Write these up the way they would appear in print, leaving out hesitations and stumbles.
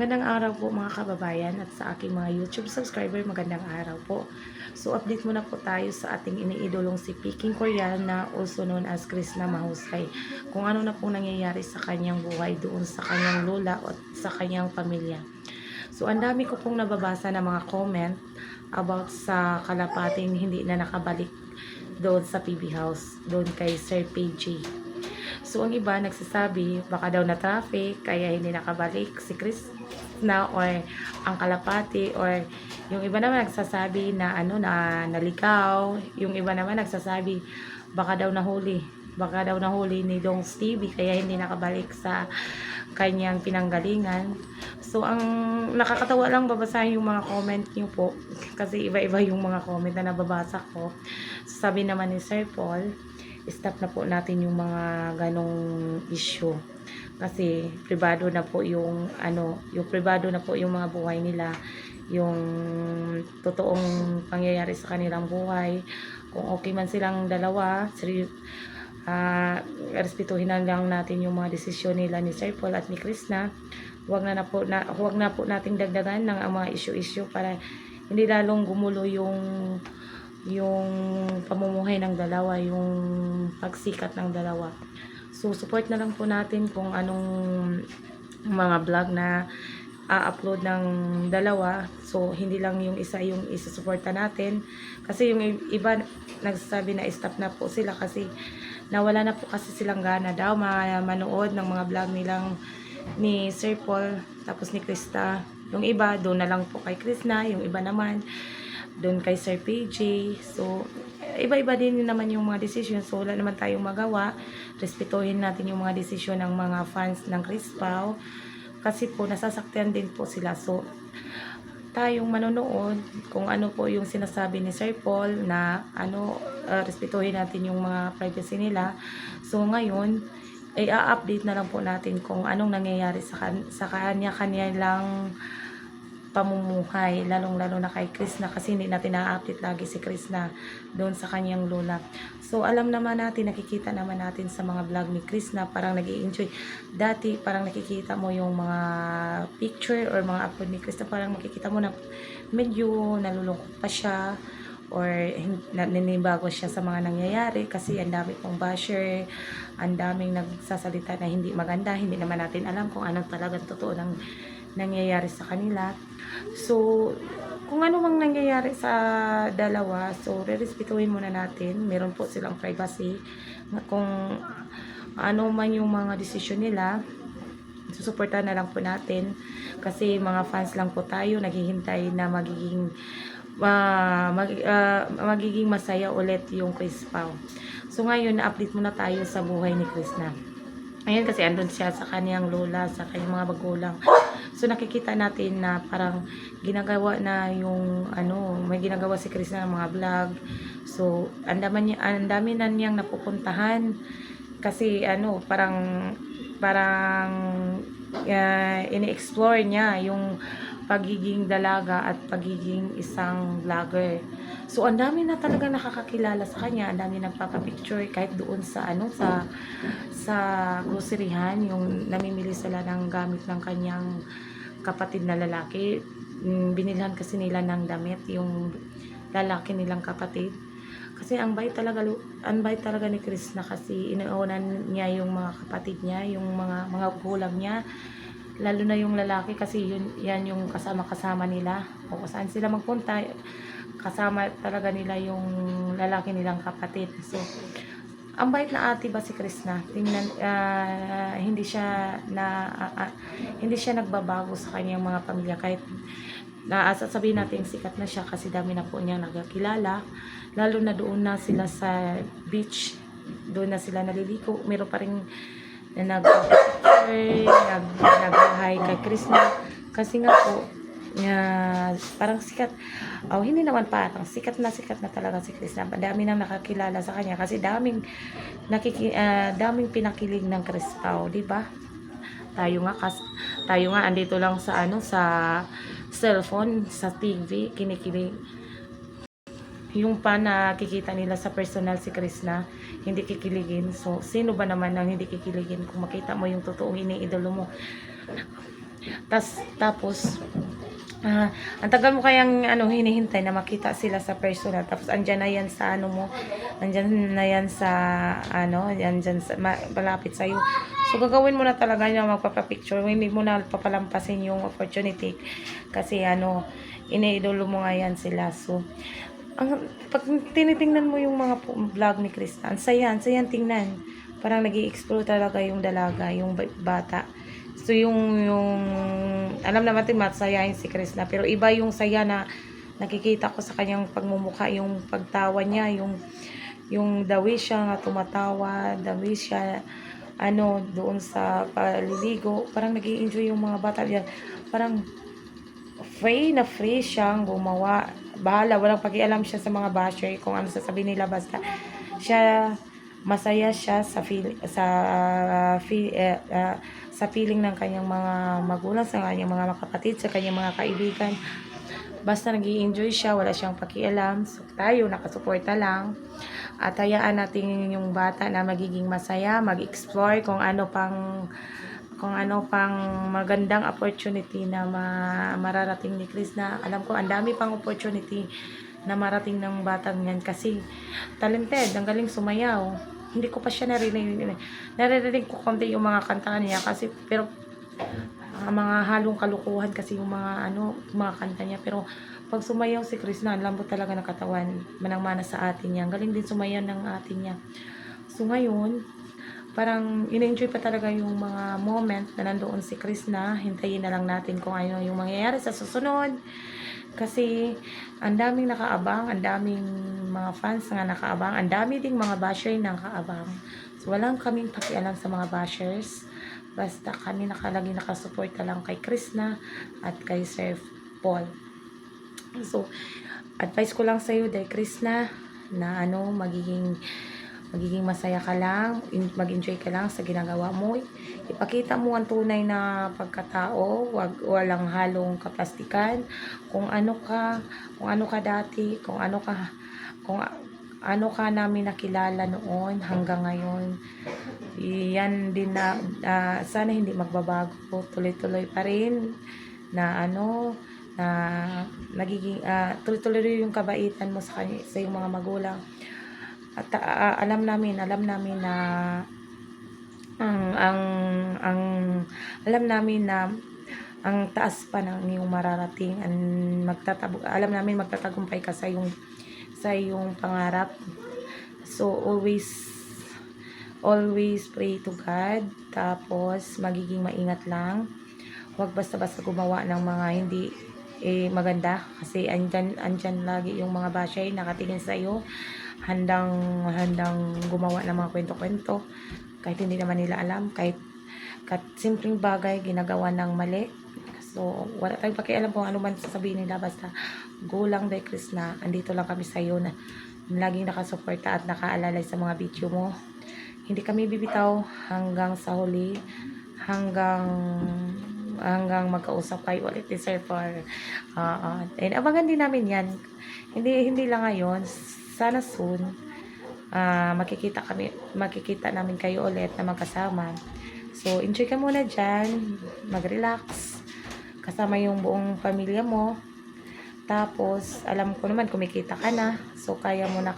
Magandang araw po mga kababayan at sa aking mga YouTube subscriber, magandang araw po. So update muna po tayo sa ating iniidolong si Peking Korean na also known as Krishna Mahusay. Kung ano na pong nangyayari sa kanyang buhay doon sa kanyang lola at sa kanyang pamilya. So ang dami ko pong nababasa na mga comment about sa kalapating hindi na nakabalik doon sa PB House, doon kay Sir PG. So, ang iba nagsasabi, baka daw na traffic, kaya hindi nakabalik si Chris na or ang kalapati, or yung iba naman nagsasabi na na naligaw, yung iba naman nagsasabi baka daw nahuli ni Dong Stevie kaya hindi nakabalik sa kanyang pinanggalingan. So, ang nakakatawa lang babasahin yung mga comment niyo po kasi iba-iba yung mga comment na nababasa ko. So, sabi naman ni Sir Paul, stop na po natin yung mga ganong issue kasi pribado na po yung pribado na po yung mga buhay nila, yung totoong pangyayari sa kanilang buhay. Kung okay man silang dalawa, respetuhin na lang natin yung mga desisyon nila ni Sir Paul at ni Krishna. Huwag na po nating dagdagan ng mga issue para hindi lalong gumulo yung pamumuhay ng dalawa, yung pagsikat ng dalawa. So, support na lang po natin kung anong mga vlog na upload ng dalawa. So, hindi lang yung yung isa-suporta natin. Kasi yung iba nagsasabi na stop na po sila kasi nawala na po kasi silang gana daw manood ng mga vlog nilang ni Sir Paul tapos ni Krista. Yung iba, doon na lang po kay Krishna. Yung iba naman doon kay Sir PJ. So, iba-iba din naman yung mga desisyon. So, wala naman tayong magawa. Respetuhin natin yung mga desisyon ng mga fans ng Chris Pao. Kasi po, nasasaktan din po sila. So, tayong manonood kung ano po yung sinasabi ni Sir Paul na respetuhin natin yung mga privacy nila. So, ngayon, ay update na lang po natin kung anong nangyayari sa kanya lang pamumuhay, lalong-lalo na kay Krishna kasi hindi natin na-update lagi si Krishna doon sa kanyang lola. So, alam naman natin, nakikita naman natin sa mga vlog ni Krishna, parang nag-i-enjoy. Dati, parang nakikita mo yung mga picture or mga upload ni Krishna, parang makikita mo na medyo nalulungkot pa siya or naninibago siya sa mga nangyayari kasi ang dami pong basher, ang daming nagsasalita na hindi maganda, hindi naman natin alam kung anong talagang totoo ng nangyayari sa kanila. So, kung ano mang nangyayari sa dalawa, so, re-respetuhin muna natin. Meron po silang privacy. Kung ano man yung mga desisyon nila, susuportahan na lang po natin. Kasi mga fans lang po tayo, naghihintay na magiging masaya ulit yung Chris Pao. So, ngayon, na-update muna tayo sa buhay ni Krishna. Ayan, kasi andun siya sa kanyang lola, sa kanyang mga magulang. So, nakikita natin na parang ginagawa na yung, may ginagawa si Krishna ng mga vlog. So, ang dami na niyang napupuntahan. Kasi, parang ini-explore niya yung pagiging dalaga at pagiging isang vlogger. So, ang dami na talaga nakakakilala sa kanya, ang dami nagpapapicture kahit doon sa sa groceryhan, yung namimili sila ng gamit ng kanyang kapatid na lalaki. Binilhan kasi nila ng damit yung lalaki nilang kapatid. Kasi ang bait talaga ni Krishna kasi inuunan niya yung mga kapatid niya, yung mga gulang niya. Lalo na yung lalaki kasi yan yung kasama nila. O saan sila magpunta, kasama talaga nila yung lalaki nilang kapatid. So, ang bait na ate ba si Krishna? Tingnan, hindi siya nagbabago sa kanyang mga pamilya kahit sabihin natin sikat na siya kasi dami na po niyang nagkakilala. Lalo na doon na sila sa beach, doon na sila naliliko. Meron pa rin nag-hi kay Krishna kasi nga po parang sikat. Hindi naman parang sikat na talaga si Krishna. Dami nang nakakilala sa kanya kasi daming pinakilig ng Chris Pao, di ba? Tayo nga andito lang sa sa cellphone, sa TV, kinikilig. Yung pa nakikita nila sa personal si Krishna, hindi kikiligin. So, sino ba naman ang hindi kikiligin kung makita mo yung totoong iniidolo mo? Tapos, ang tagal mo kayang hinihintay na makita sila sa personal. Tapos andyan na yan sa mo, andyan na yan sa yan dyan sa, malapit sa'yo. So gagawin mo na talaga yung magpapapicture. Hindi mo na papalampasin yung opportunity. Kasi iniidolo mo nga yan sila. So, pag tinitingnan mo yung mga vlog ni Krista, ang saya tingnan. Parang nag-i-explore talaga yung dalaga, yung bata. So yung alam naman natin masayahin si Krishna, pero iba yung saya na nakikita ko sa kanyang pagmumukha, yung pagtawa niya, yung the way siya nga tumatawa, the way siya doon sa paliligo, parang nag-i-enjoy yung mga bata diyan. Parang free siyang gumawa. Bahala, walang pakialam siya sa mga basher kung ano sasabihin nila, basta siya masaya siya sa sa feeling ng kanyang mga magulang, sa kanyang mga kapatid, sa kanyang mga kaibigan. Basta nag-i-enjoy siya, wala siyang pakialam. So, tayo, nakasuporta lang. At hayaan natin yung bata na magiging masaya, mag-explore kung ano pang magandang opportunity na mararating ni Chris. Na alam ko, ang dami pang opportunity na marating ng batang yan kasi talented, ang galing sumayaw. Hindi ko pa siya naririnig ko konti yung mga kanta niya kasi, pero mga halong kalukuhan kasi yung mga kanta niya. Pero pag sumayaw si Chris na, lambot talaga ng katawan, manang-mana sa atin niya. Galing din sumayaw ng atin niya. So ngayon, parang in-enjoy pa talaga yung mga moment na nandoon si Chris na. Hintayin na lang natin kung ano yung mangyayari sa susunod. Kasi ang daming nakaabang, ang daming mga fans nga nakaabang, ang dami ding mga basher na nakaabang. So walang kaming pakialam sa mga bashers. Basta kami nakalagi nakasuporta lang kay Krishna at kay Sir Paul. So advice ko lang sa iyo, dahil Krishna, na magiging masaya ka lang, mag-enjoy ka lang sa ginagawa mo. Ipakita mo ang tunay na pagkatao, walang halong kaplastikan. Kung ano ka dati, kung ano ka namin nakilala noon hanggang ngayon. Yan din na sana hindi magbabago, tuloy-tuloy pa rin na na nagiging tuloy-tuloy yung kabaitan mo sa iyong mga magulang. At alam namin na alam namin na ang taas pa ng iyong mararating, alam namin magtatagumpay ka sa iyong pangarap. So always pray to God, tapos magiging maingat lang. Huwag basta-basta gumawa ng mga hindi maganda, kasi andyan lagi yung mga basher nakatingin sa iyo, handang gumawa ng mga kwento-kwento kahit hindi naman nila alam, kahit simpleng bagay ginagawa ng mali. So wala tayong pakialam kung ano man sasabihin nila, basta go lang dahil Chris na andito lang kami sa iyo, na laging nakasuporta at nakaalalay sa mga video mo. Hindi kami bibitaw hanggang sa huli, hanggang magkausap kayo ulit ni Sir Paul. And abangan din namin yan. Hindi lang ngayon, sana soon makikita namin kayo ulit na magkasama. So enjoy ka muna dyan, mag-relax kasama yung buong pamilya mo. Tapos alam ko naman kumikita ka na, so kaya mo nang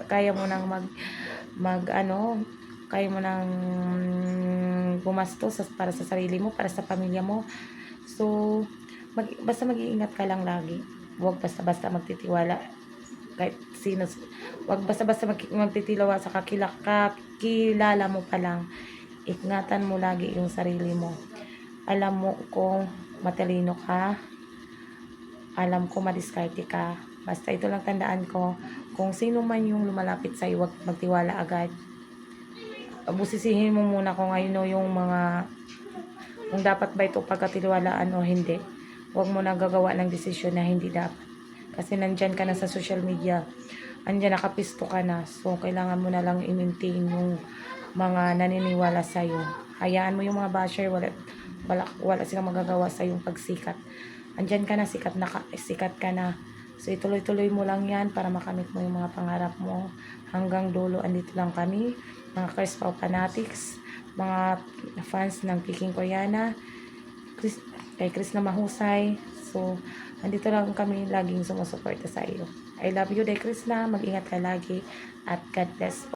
kaya mo nang gumastos para sa sarili mo, para sa pamilya mo. So basta mag-iingat ka lang lagi. Huwag basta-basta magtitiwala kahit sino. Huwag basta-basta magtitiwala sa kakilala mo pa lang. Ingatan mo lagi yung sarili mo. Alam mo kung matalino ka, alam ko madiskarte ka. Basta ito lang tandaan ko, kung sino man yung lumalapit sa iyo, huwag magtiwala agad. Busisihin mo muna kung yung kung dapat ba ito pagkatiwalaan o hindi. Huwag mo na gagawa ng desisyon na hindi dapat. Kasi nandyan ka na sa social media, andyan nakapisto ka na. So kailangan mo na lang i-maintain yung mga naniniwala sa iyo. Hayaan mo yung mga basher, wala silang magagawa sa yung pagsikat. Andyan ka na, sikat ka na. So ituloy-tuloy mo lang yan para makamit mo yung mga pangarap mo. Hanggang dulo, andito lang kami, mga Chris Pau fanatics, mga fans ng Peking Koreana. Chris, kay Chris na mahusay. So, andito lang kami laging sumusuporta sa iyo. I love you, Day Chris na. Mag-ingat ka lagi at God bless.